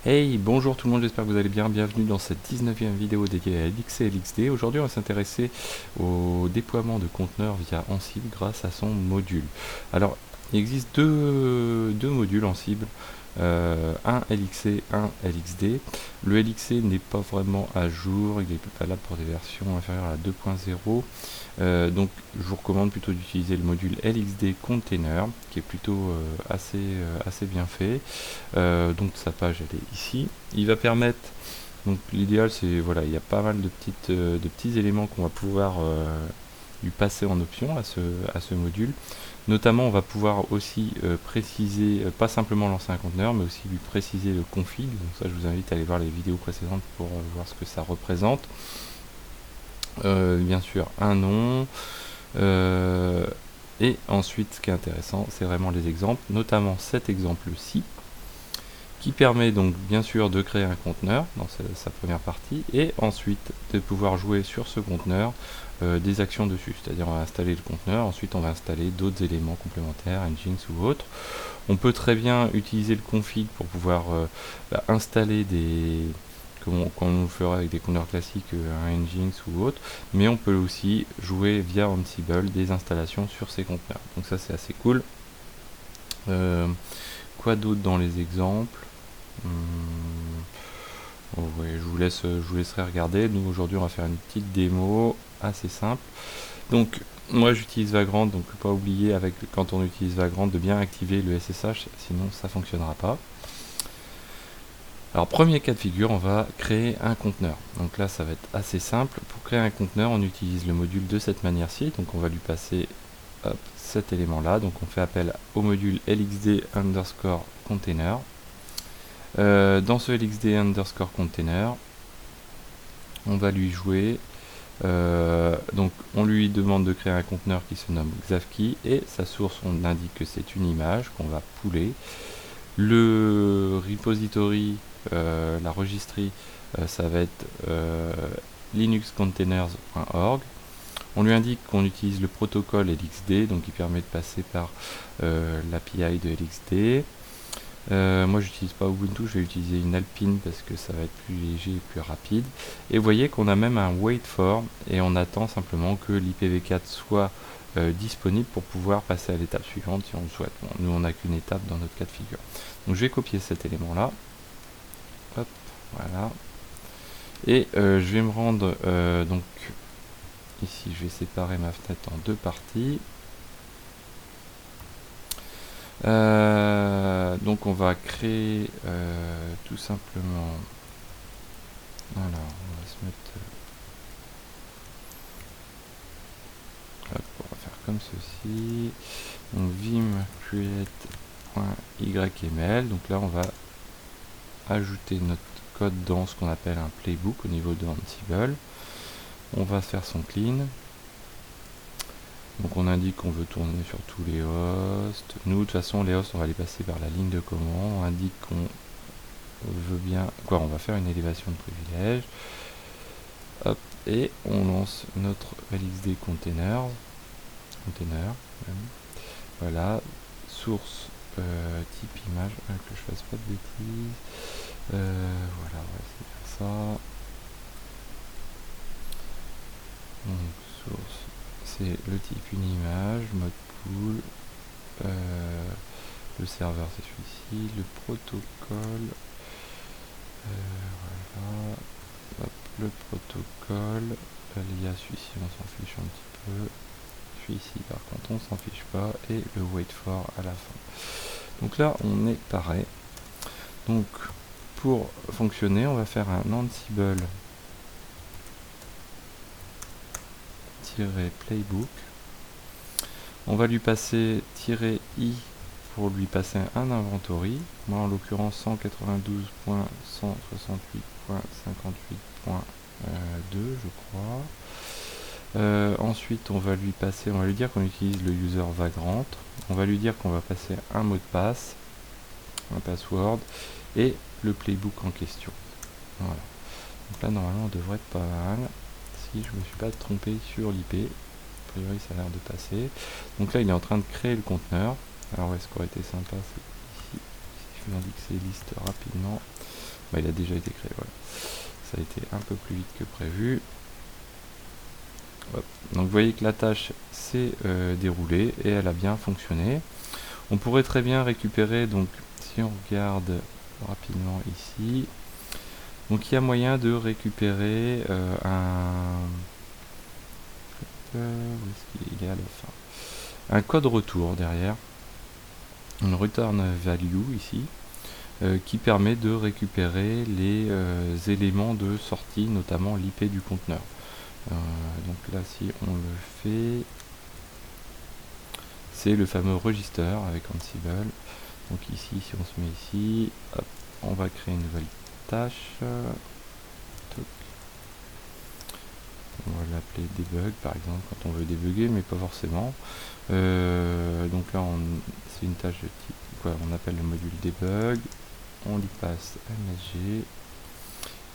Hey, bonjour tout le monde, j'espère que vous allez bien. Bienvenue dans cette 19e vidéo dédiée à LXC et LXD. Aujourd'hui, on va s'intéresser au déploiement de conteneurs via Ansible grâce à son module. Alors, il existe deux modules Ansible, un LXC, un LXD. Le LXC n'est pas vraiment à jour, il est valable pour des versions inférieures à 2.0. Donc je vous recommande plutôt d'utiliser le module LXD Container qui est plutôt assez bien fait. Donc sa page elle est ici. Il va permettre, donc l'idéal c'est, voilà, il y a pas mal de petits éléments qu'on va pouvoir lui passer en option à ce module. Notamment on va pouvoir aussi préciser, pas simplement lancer un conteneur, mais aussi lui préciser le config. Donc ça je vous invite à aller voir les vidéos précédentes pour voir ce que ça représente. Bien sûr un nom, et ensuite ce qui est intéressant c'est vraiment les exemples, notamment cet exemple-ci qui permet donc bien sûr de créer un conteneur dans sa première partie et ensuite de pouvoir jouer sur ce conteneur des actions dessus, c'est-à-dire on va installer le conteneur, ensuite on va installer d'autres éléments complémentaires, Nginx ou autres. On peut très bien utiliser le config pour pouvoir installer des, comme on le ferait avec des conteneurs classiques, un Nginx ou autre, mais on peut aussi jouer via Ansible des installations sur ces conteneurs. Donc ça c'est assez cool. Quoi d'autre dans les exemples? Oh, ouais, je vous laisserai regarder. Nous aujourd'hui on va faire une petite démo assez simple. Donc moi j'utilise Vagrant, donc pas oublier quand on utilise Vagrant de bien activer le SSH, sinon ça fonctionnera pas. Alors premier cas de figure, on va créer un conteneur. Donc là ça va être assez simple. Pour créer un conteneur, on utilise le module de cette manière-ci. Donc on va lui passer cet élément là. Donc on fait appel au module LXD underscore container. Dans ce LXD underscore container, on va lui jouer. Donc on lui demande de créer un conteneur qui se nomme Xavkey et sa source on indique que c'est une image qu'on va pouler. Le repository, la registrie, ça va être linuxcontainers.org. On lui indique qu'on utilise le protocole LXD, donc qui permet de passer par l'API de LXD. Moi j'utilise pas Ubuntu, je vais utiliser une Alpine parce que ça va être plus léger et plus rapide. Et vous voyez qu'on a même un wait for et on attend simplement que l'IPv4 soit disponible pour pouvoir passer à l'étape suivante si on le souhaite. Bon, nous on n'a qu'une étape dans notre cas de figure. Donc je vais copier cet élément là. Hop, voilà. Et je vais me rendre donc ici je vais séparer ma fenêtre en deux parties. Donc on va créer tout simplement, alors on va se mettre, hop, on va faire comme ceci, donc vim create.yml, donc là on va ajouter notre code dans ce qu'on appelle un playbook au niveau de Ansible. On va faire son clean. Donc on indique qu'on veut tourner sur tous les hosts. Nous de toute façon les hosts on va les passer par la ligne de commande. On indique qu'on veut bien, quoi, on va faire une élévation de privilèges. Hop, et on lance notre LXD container. Voilà, source type image, que je fasse pas de bêtises. Voilà, on va essayer de faire ça. Donc source, c'est le type une image, mode pool. Le serveur c'est celui-ci, le protocole, voilà, hop, le protocole, l'IA celui-ci on s'en fiche un petit peu, celui-ci par contre on s'en fiche pas, et le wait for à la fin. Donc là on est pareil. Donc pour fonctionner on va faire un Ansible -playbook, on va lui passer -i pour lui passer un inventory, moi en l'occurrence 192.168.58.2 je crois. Ensuite on va lui passer, on va lui dire qu'on utilise le user Vagrant, on va lui dire qu'on va passer un mot de passe, un password et le playbook en question. Voilà. Donc là normalement on devrait être pas mal, si je me suis pas trompé sur l'IP, a priori ça a l'air de passer. Donc là il est en train de créer le conteneur. Alors ouais, ce qui aurait été sympa c'est ici, si je vous indique ces listes rapidement. Bah, il a déjà été créé, voilà. Ça a été un peu plus vite que prévu. Hop. Donc vous voyez que la tâche s'est déroulée et elle a bien fonctionné. On pourrait très bien récupérer, donc si on regarde rapidement ici, donc il y a moyen de récupérer où est-ce qu'il est à la fin, un code retour derrière, une return value ici, qui permet de récupérer les éléments de sortie, notamment l'IP du conteneur. Donc là, si on le fait, c'est le fameux register avec Ansible. Donc ici, si on se met ici, hop, on va créer une nouvelle tâche. On va l'appeler debug par exemple quand on veut débugger, mais pas forcément. Donc là, c'est une tâche de type quoi, on appelle le module debug. On lui passe MSG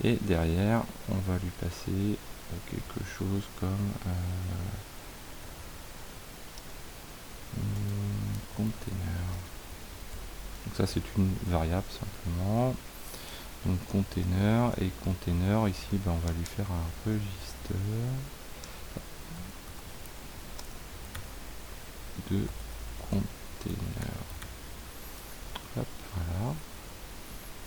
et derrière, on va lui passer quelque chose comme container. Donc ça, c'est une variable simplement. Donc container et container ici, ben, on va lui faire un register de container. Hop, voilà.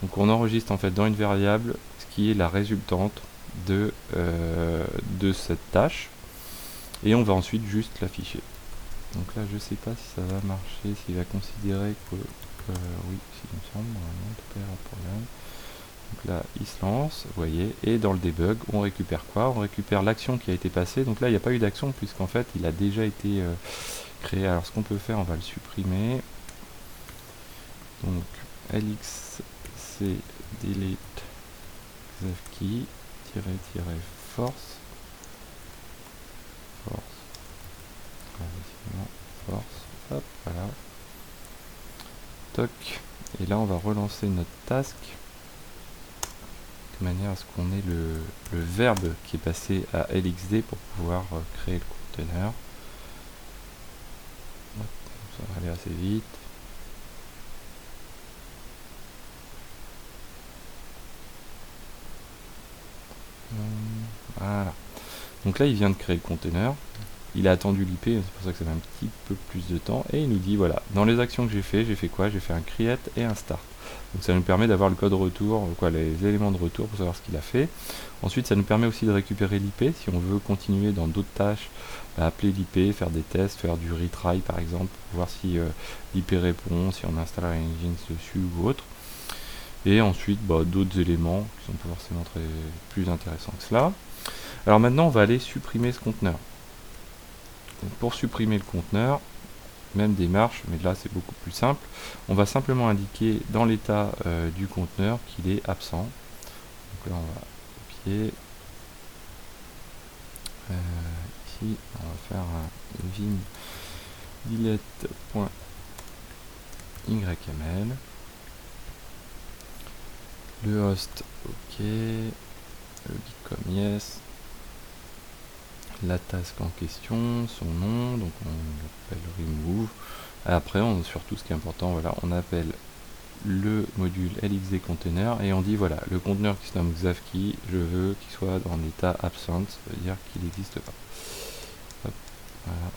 Donc on enregistre en fait dans une variable ce qui est la résultante de cette tâche et on va ensuite juste l'afficher. Donc là je sais pas si ça va marcher, s'il va considérer que oui, il me semble, normalement pas de problème. Donc là il se lance, vous voyez, et dans le debug on récupère quoi? On récupère l'action qui a été passée. Donc là il n'y a pas eu d'action puisqu'en fait il a déjà été créé. Alors ce qu'on peut faire, on va le supprimer. Donc lxc delete xavkey force hop, voilà, toc, et là on va relancer notre task de manière à ce qu'on ait le verbe qui est passé à LXD pour pouvoir créer le conteneur. Hop, ça va aller assez vite. Voilà. Donc là, il vient de créer le conteneur. Il a attendu l'IP, c'est pour ça que ça met un petit peu plus de temps. Et il nous dit, voilà, dans les actions que j'ai fait quoi? J'ai fait un create et un start. Donc ça nous permet d'avoir le code retour, quoi, les éléments de retour pour savoir ce qu'il a fait. Ensuite, ça nous permet aussi de récupérer l'IP. Si on veut continuer dans d'autres tâches, appeler l'IP, faire des tests, faire du retry par exemple, pour voir si l'IP répond, si on installe un engine dessus ou autre. Et ensuite, d'autres éléments qui sont pas forcément plus intéressants que cela. Alors maintenant, on va aller supprimer ce conteneur. Donc pour supprimer le conteneur, même démarche, mais là c'est beaucoup plus simple. On va simplement indiquer dans l'état du conteneur qu'il est absent. Donc là, on va copier. Ici, on va faire un vim delete.yml. Le host, ok. Le become yes. La task en question, son nom, donc on l'appelle remove. Après, surtout ce qui est important, voilà, on appelle le module LXD container et on dit voilà, le conteneur qui se nomme xavkey, je veux qu'il soit en état absent, ça veut dire qu'il n'existe pas. Hop, voilà.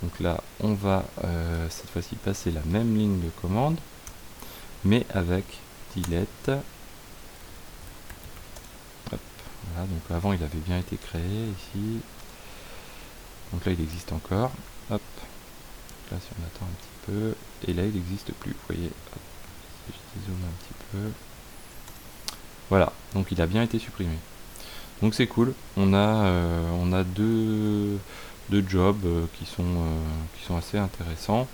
Donc là, on va cette fois-ci passer la même ligne de commande, mais avec delete. Hop, voilà, donc avant il avait bien été créé ici. Donc là il existe encore. Hop, là si on attend un petit peu, et là il n'existe plus. Vous voyez, hop, si je dézoome un petit peu. Voilà, donc il a bien été supprimé. Donc c'est cool. On a deux jobs qui sont assez intéressants.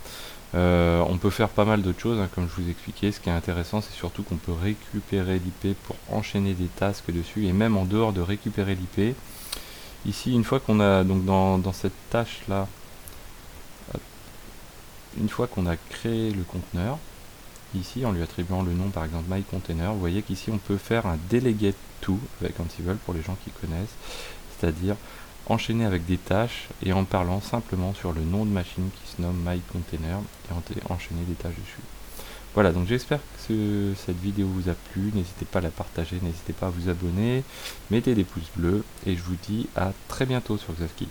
On peut faire pas mal d'autres choses, hein, comme je vous expliquais. Ce qui est intéressant, c'est surtout qu'on peut récupérer l'IP pour enchaîner des tasks dessus, et même en dehors de récupérer l'IP. Ici, une fois qu'on a, donc dans cette tâche-là, une fois qu'on a créé le conteneur, ici, en lui attribuant le nom, par exemple, myContainer, vous voyez qu'ici, on peut faire un delegate to avec Ansible pour les gens qui connaissent, c'est-à-dire enchaîner avec des tâches et en parlant simplement sur le nom de machine qui se nomme myContainer et enchaîner des tâches dessus. Voilà, donc j'espère que cette vidéo vous a plu. N'hésitez pas à la partager, n'hésitez pas à vous abonner, mettez des pouces bleus et je vous dis à très bientôt sur Xavki.